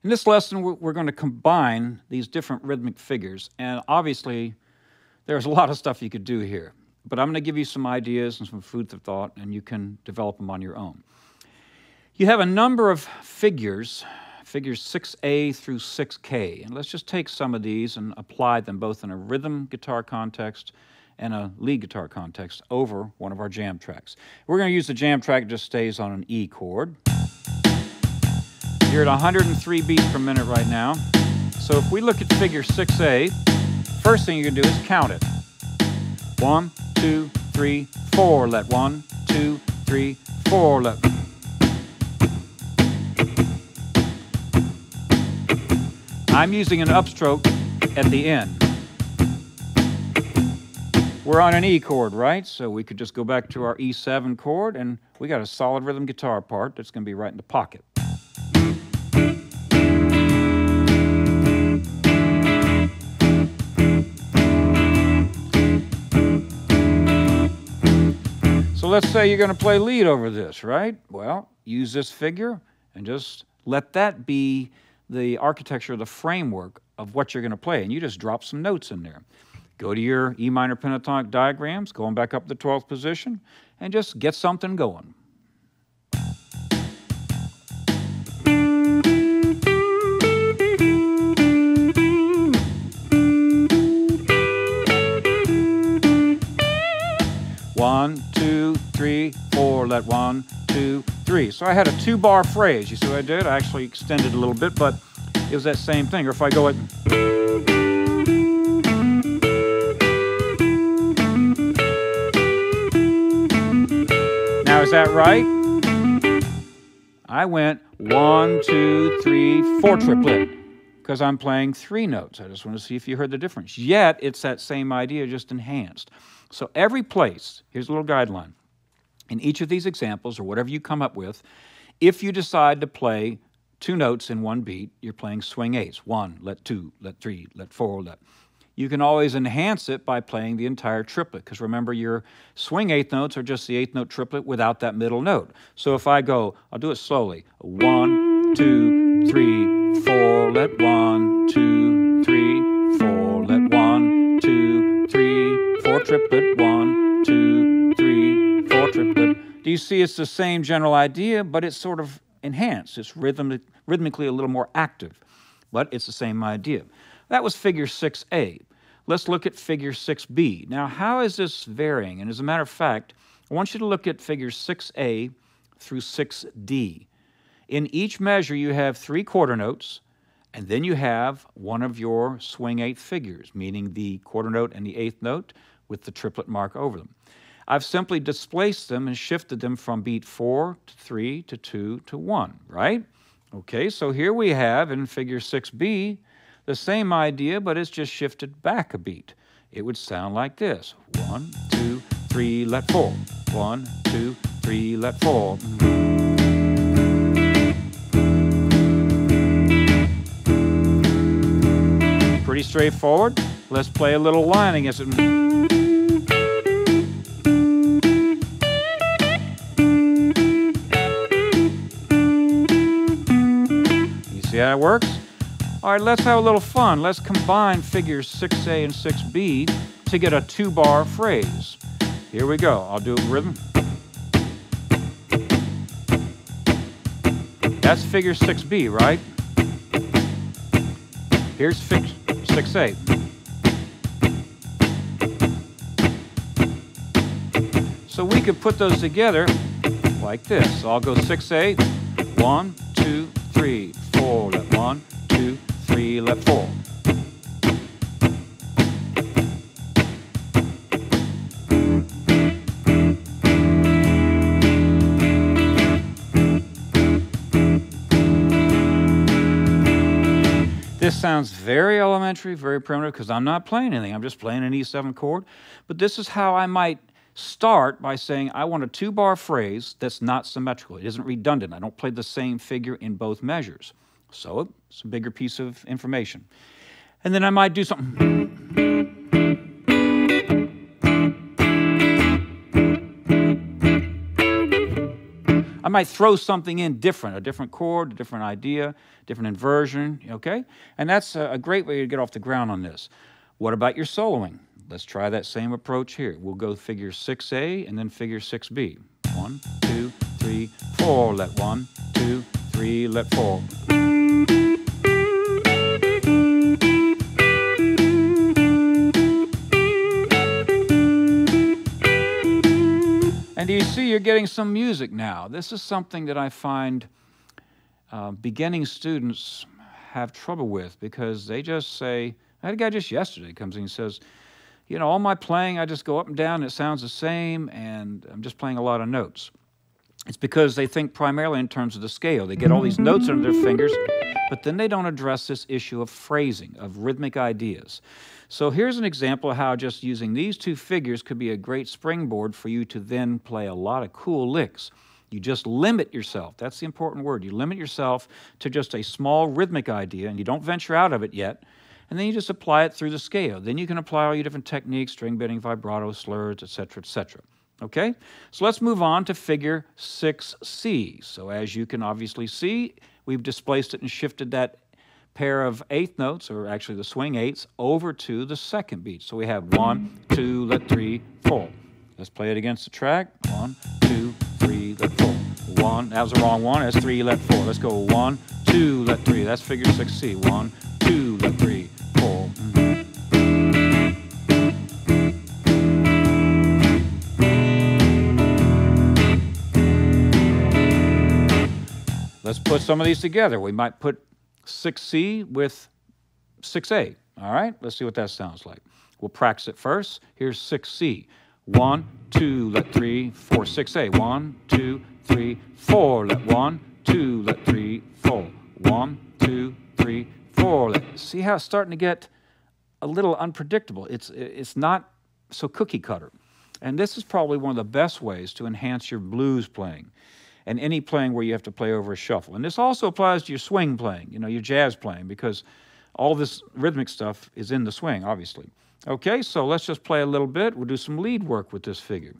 In this lesson, we're going to combine these different rhythmic figures, and obviously there's a lot of stuff you could do here, but I'm going to give you some ideas and some food for thought, and you can develop them on your own. You have a number of figures 6A through 6K, and let's just take some of these and apply them both in a rhythm guitar context and a lead guitar context over one of our jam tracks. We're going to use the jam track that just stays on an E chord. You're at 103 beats per minute right now. So if we look at figure 6A, first thing you're going to do is count it. 1, 2, 3, 4, let 1, 2, 3, 4, let. I'm using an upstroke at the end. We're on an E chord, right? So we could just go back to our E7 chord, and we got a solid rhythm guitar part that's going to be right in the pocket. So let's say you're going to play lead over this, right? Well, use this figure and just let that be the architecture, the framework of what you're going to play. And you just drop some notes in there. Go to your E minor pentatonic diagrams, going back up the 12th position, and just get something going. One, two, three, four, let 1, 2, 3. So I had a 2-bar phrase. You see what I did? I actually extended a little bit, but it was that same thing. Or if I go at... Now, is that right? I went 1, 2, 3, 4 triplet because I'm playing 3 notes. I just want to see if you heard the difference. Yet, it's that same idea, just enhanced. So every place, here's a little guideline. In each of these examples, or whatever you come up with, if you decide to play 2 notes in one beat, you're playing swing eighths. 1, let 2, let 3, let 4, let... You can always enhance it by playing the entire triplet, because remember, your swing eighth notes are just the 8th note triplet without that middle note. So if I go, I'll do it slowly. 1, 2, 3, 4, let 1, 2, 3, 4, let 1, 2, 3, 4 triplet, 1, 2, 3, 4 triplet. Do you see it's the same general idea, but it's sort of enhanced. It's rhythmically a little more active, but it's the same idea. That was figure 6A. Let's look at figure 6B. Now, how is this varying? And as a matter of fact, I want you to look at figures 6A through 6D. In each measure, you have 3 quarter notes, and then you have one of your swing eighth figures, meaning the quarter note and the 8th note with the triplet mark over them. I've simply displaced them and shifted them from beat 4 to 3 to 2 to 1, right? Okay, so here we have in figure 6B the same idea, but it's just shifted back a beat. It would sound like this. 1, 2, 3, let 4. 1, 2, 3, let 4. Pretty straightforward. Let's play a little line against it. You see how it works? All right, let's have a little fun. Let's combine figures 6A and 6B to get a 2-bar phrase. Here we go. I'll do it in rhythm. That's figure 6B, right? Here's 6A. So we could put those together like this. So I'll go 6A, 1, 2, 3, 4, let 1, 2, 3, let 4. This sounds very elementary, very primitive, because I'm not playing anything. I'm just playing an E7 chord. But this is how I might start by saying I want a 2-bar phrase that's not symmetrical. It isn't redundant. I don't play the same figure in both measures. So it's a bigger piece of information. And then I might do something. I might throw something in different, a different chord, a different idea, different inversion, okay? And that's a great way to get off the ground on this. What about your soloing? Let's try that same approach here. We'll go figure 6A and then figure 6B. 1, 2, 3, 4, let 1, 2, 3, let 4. And do you see you're getting some music now? This is something that I find beginning students have trouble with because they just say, I had a guy just yesterday comes in and says, you know, all my playing, I just go up and down, and it sounds the same, and I'm just playing a lot of notes. It's because they think primarily in terms of the scale. They get all these notes under their fingers, but then they don't address this issue of phrasing, of rhythmic ideas. So here's an example of how just using these two figures could be a great springboard for you to then play a lot of cool licks. You just limit yourself. That's the important word. You limit yourself to just a small rhythmic idea, and you don't venture out of it yet. And then you just apply it through the scale. Then you can apply all your different techniques, string bending, vibrato, slurs, etc., etc. Okay? So let's move on to figure 6C. So as you can obviously see, we've displaced it and shifted that pair of eighth notes, or actually the swing eighths, over to the second beat. So we have 1, 2, let 3, 4. Let's play it against the track. 1, 2, 3, let 4. 1, that was the wrong one. That's 3, let 4. Let's go 1, 2, let 3. That's figure 6C. 1, 2, let 3, 4. Let's put some of these together. We might put 6C with 6A. All right, let's see what that sounds like. We'll practice it first. Here's 6C. 1, 2, let 3, 4. 6A. 1, 2, 3, 4. Let 1, 2, let 3, 4. 1, 2, 3, 4. See how it's starting to get a little unpredictable. It's not so cookie cutter. And this is probably one of the best ways to enhance your blues playing and any playing where you have to play over a shuffle. And this also applies to your swing playing, you know, your jazz playing, because all this rhythmic stuff is in the swing, obviously. Okay, so let's just play a little bit. We'll do some lead work with this figure.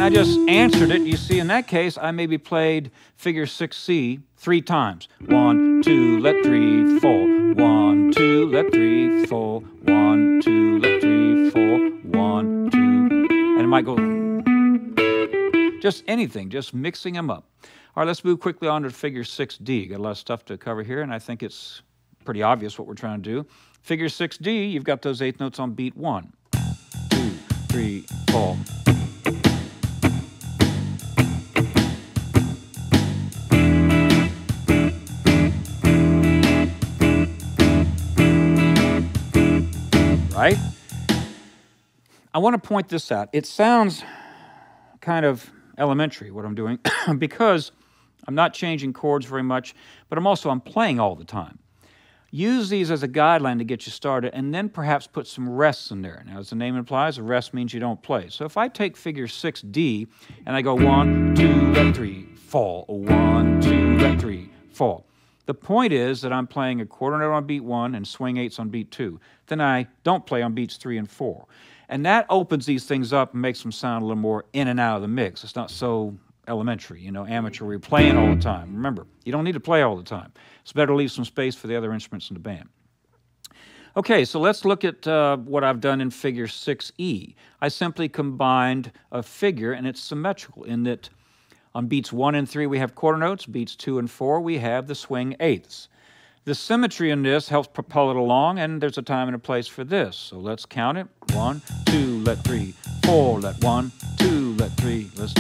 I just answered it. You see, in that case, I maybe played figure 6C 3 times. 1, 2, let 3, 4. 1, 2, let 3, 4. 1, 2, let 3, 4. 1, 2. And it might go just anything, just mixing them up. All right, let's move quickly on to figure 6D. Got a lot of stuff to cover here, and I think it's pretty obvious what we're trying to do. Figure 6D, you've got those eighth notes on beat 1, 2, 3, 4. Right? I want to point this out. It sounds kind of elementary, what I'm doing, because I'm not changing chords very much, but I'm playing all the time. Use these as a guideline to get you started, and then perhaps put some rests in there. Now, as the name implies, a rest means you don't play. So if I take figure 6D, and I go 1, 2, let 3, fall. 1, 2, let 3, fall. The point is that I'm playing a quarter note on beat 1 and swing eighths on beat 2. Then I don't play on beats 3 and 4. And that opens these things up and makes them sound a little more in and out of the mix. It's not so elementary, you know, amateur, where you're playing all the time. Remember, you don't need to play all the time. It's better to leave some space for the other instruments in the band. Okay, so let's look at what I've done in figure 6E. I simply combined a figure, and it's symmetrical in that on beats 1 and 3, we have quarter notes. Beats 2 and 4, we have the swing eighths. The symmetry in this helps propel it along, and there's a time and a place for this. So let's count it. 1, 2, let 3, 4, let 1, 2, let 3. Let's.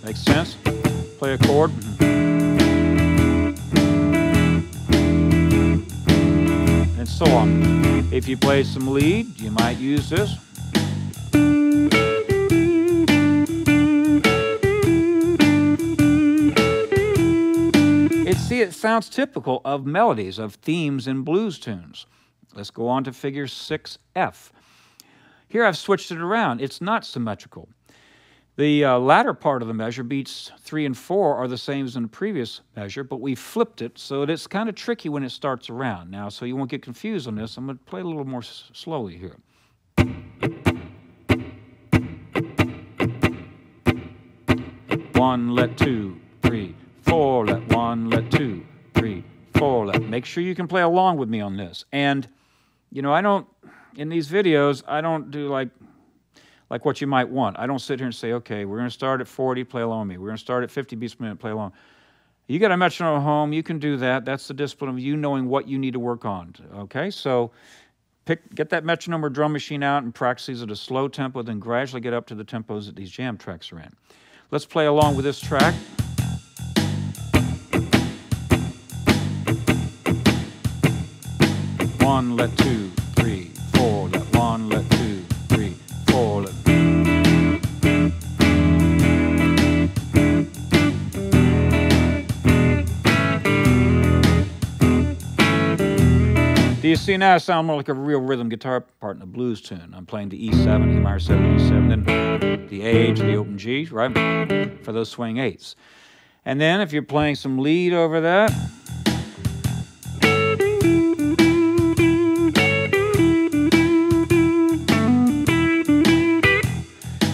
Makes sense? Play a chord. And so on. If you play some lead, you might use this. See, it sounds typical of melodies, of themes in blues tunes. Let's go on to figure 6F. Here I've switched it around. It's not symmetrical. The latter part of the measure, beats 3 and 4, are the same as in the previous measure, but we flipped it, so it's kind of tricky when it starts around. Now, so you won't get confused on this, I'm going to play a little more slowly here. 1, let 2, 3, 4, let 1, let 2, 3, 4, let. Make sure you can play along with me on this. And, you know, I don't, in these videos, I don't do like what you might want. I don't sit here and say, okay, we're going to start at 40, play along with me. We're going to start at 50 beats per minute, play along. You got a metronome at home, you can do that. That's the discipline of you knowing what you need to work on, okay? So get that metronome or drum machine out and practice these at a slow tempo, then gradually get up to the tempos that these jam tracks are in. Let's play along with this track. One, let 2, 3, 4, let 1, let 2, 3, 4, let. Do you see now I sound more like a real rhythm guitar part in a blues tune? I'm playing the E7, E minor 7, E7, then the A to the open G, right? For those swing eighths. And then if you're playing some lead over that,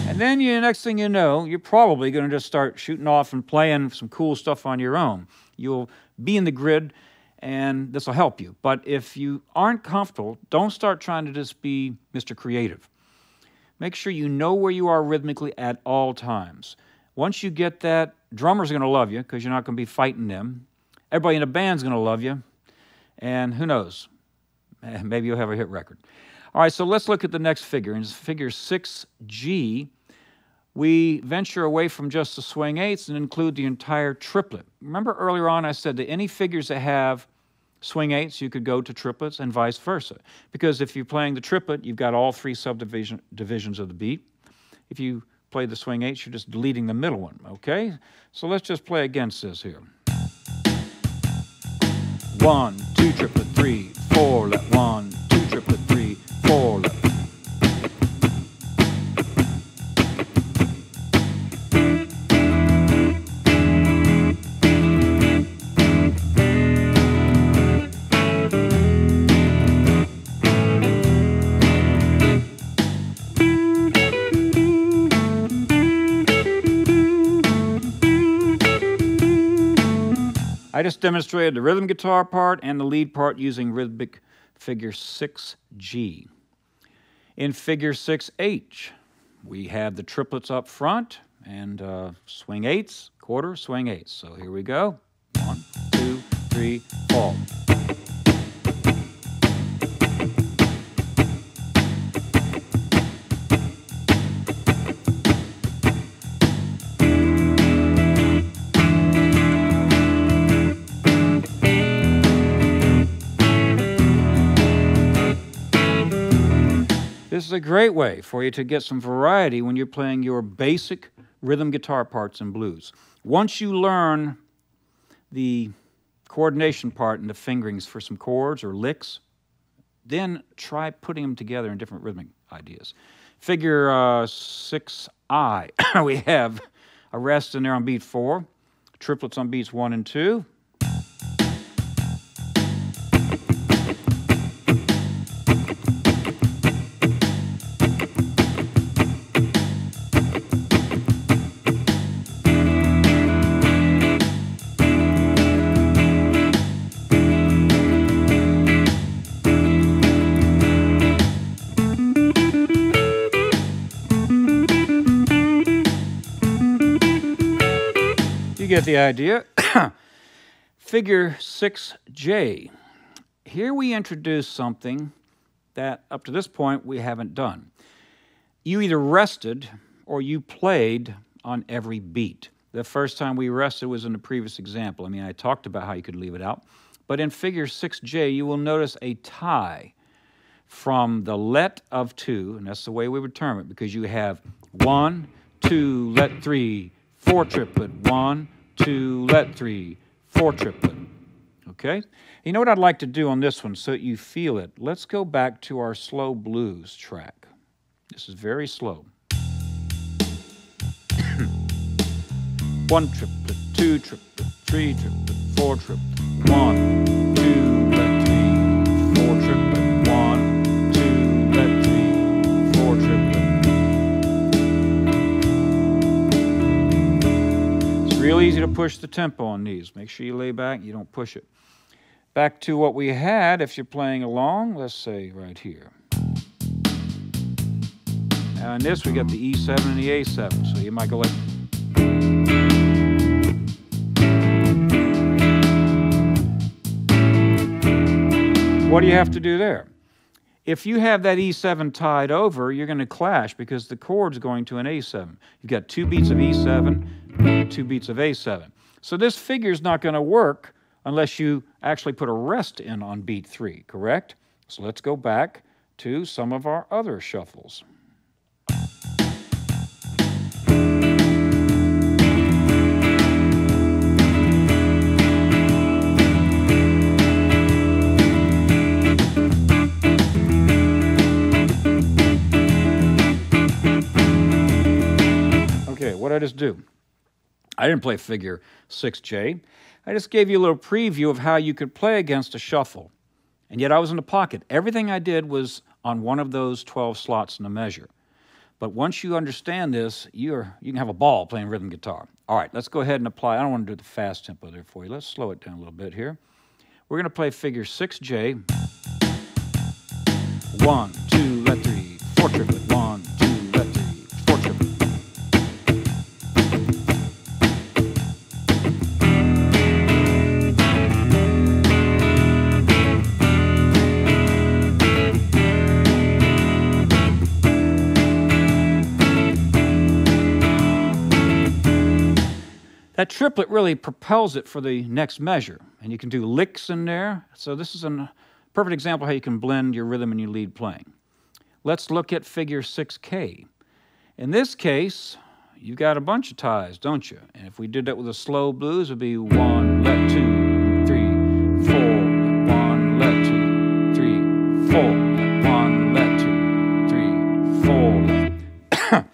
and then next thing you know, you're probably going to just start shooting off and playing some cool stuff on your own. You'll be in the grid, and this will help you. But if you aren't comfortable, don't start trying to just be Mr. Creative. Make sure you know where you are rhythmically at all times. Once you get that, drummers are going to love you because you're not going to be fighting them. Everybody in the band's going to love you. And who knows? Maybe you'll have a hit record. All right, so let's look at the next figure. In figure 6G, we venture away from just the swing eighths and include the entire triplet. Remember earlier on I said that any figures that have swing eighths, you could go to triplets and vice versa. Because if you're playing the triplet, you've got all 3 subdivisions of the beat. If you play the swing eighths, you're just deleting the middle one, okay? So let's just play against this here. 1, 2, triplet, 3, 4, let 1, 2, triplet, 3, 4, let. I just demonstrated the rhythm guitar part and the lead part using Rhythmic figure 6G. In figure 6H, we have the triplets up front and swing eighths, quarter, swing eighths. So here we go. 1, 2, 3, 4. This is a great way for you to get some variety when you're playing your basic rhythm guitar parts in blues. Once you learn the coordination part and the fingerings for some chords or licks, then try putting them together in different rhythmic ideas. Figure 6I, we have a rest in there on beat 4, triplets on beats 1 and 2. Get the idea. Figure 6J. Here we introduce something that up to this point we haven't done. You either rested or you played on every beat. The first time we rested was in the previous example. I mean, I talked about how you could leave it out. But in figure 6J, you will notice a tie from the let of 2, and that's the way we would term it, because you have 1, 2, let 3, 4 triplet, 1, 2, let 3, 4 triplet. Okay? You know what I'd like to do on this one so that you feel it? Let's go back to our slow blues track. This is very slow. 1 triplet, 2 triplet, 3 triplet, 4 triplet, 1, 2, let 3, 4 triplet, 1, 2, let 3, 4 triplet. It's real easy to push the tempo on these. Make sure you lay back, you don't push it. Back to what we had, if you're playing along, let's say right here. Now in this, we got the E7 and the A7, so you might go like... What do you have to do there? If you have that E7 tied over, you're going to clash because the chord's going to an A7. You've got 2 beats of E7, 2 beats of A7. So this figure's not going to work unless you actually put a rest in on beat 3, correct? So let's go back to some of our other shuffles. Okay, what did I just do? I didn't play figure 6J. I just gave you a little preview of how you could play against a shuffle. And yet I was in the pocket. Everything I did was on one of those 12 slots in the measure. But once you understand this, you can have a ball playing rhythm guitar. All right, let's go ahead and apply. I don't want to do the fast tempo there for you. Let's slow it down a little bit here. We're going to play figure 6J. 1, 2, let 3, 4 triplet. 1, 2, let 3, 4 triplet. That triplet really propels it for the next measure, and you can do licks in there. So this is a perfect example of how you can blend your rhythm and your lead playing. Let's look at figure 6K. In this case, you've got a bunch of ties, don't you? And if we did that with a slow blues, it would be 1, let 2, 3, 4, 1, let 2, 3, 4, 1, let 2, 3, 4.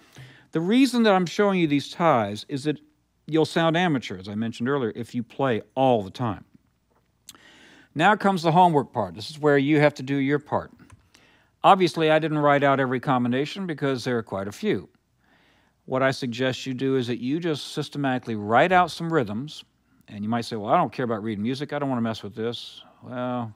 The reason that I'm showing you these ties is that you'll sound amateur, as I mentioned earlier, if you play all the time. Now comes the homework part. This is where you have to do your part. Obviously, I didn't write out every combination because there are quite a few. What I suggest you do is that you just systematically write out some rhythms, and you might say, well, I don't care about reading music. I don't want to mess with this. Well,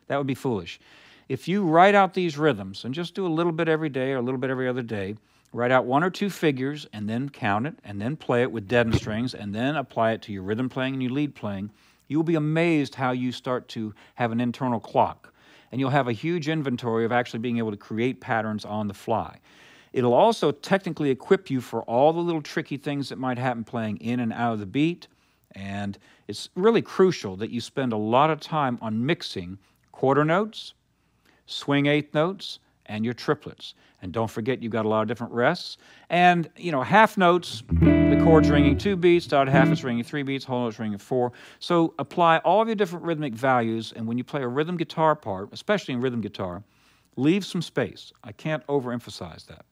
that would be foolish. If you write out these rhythms, and just do a little bit every day or a little bit every other day, write out 1 or 2 figures and then count it and then play it with deadened strings and then apply it to your rhythm playing and your lead playing, you'll be amazed how you start to have an internal clock. And you'll have a huge inventory of actually being able to create patterns on the fly. It'll also technically equip you for all the little tricky things that might happen playing in and out of the beat. And it's really crucial that you spend a lot of time on mixing quarter notes, swing eighth notes, and your triplets. And don't forget, you've got a lot of different rests. And, you know, half notes, the chord's ringing 2 beats, dotted half is ringing 3 beats, whole note's ringing 4. So apply all of your different rhythmic values, and when you play a rhythm guitar part, especially in rhythm guitar, leave some space. I can't overemphasize that.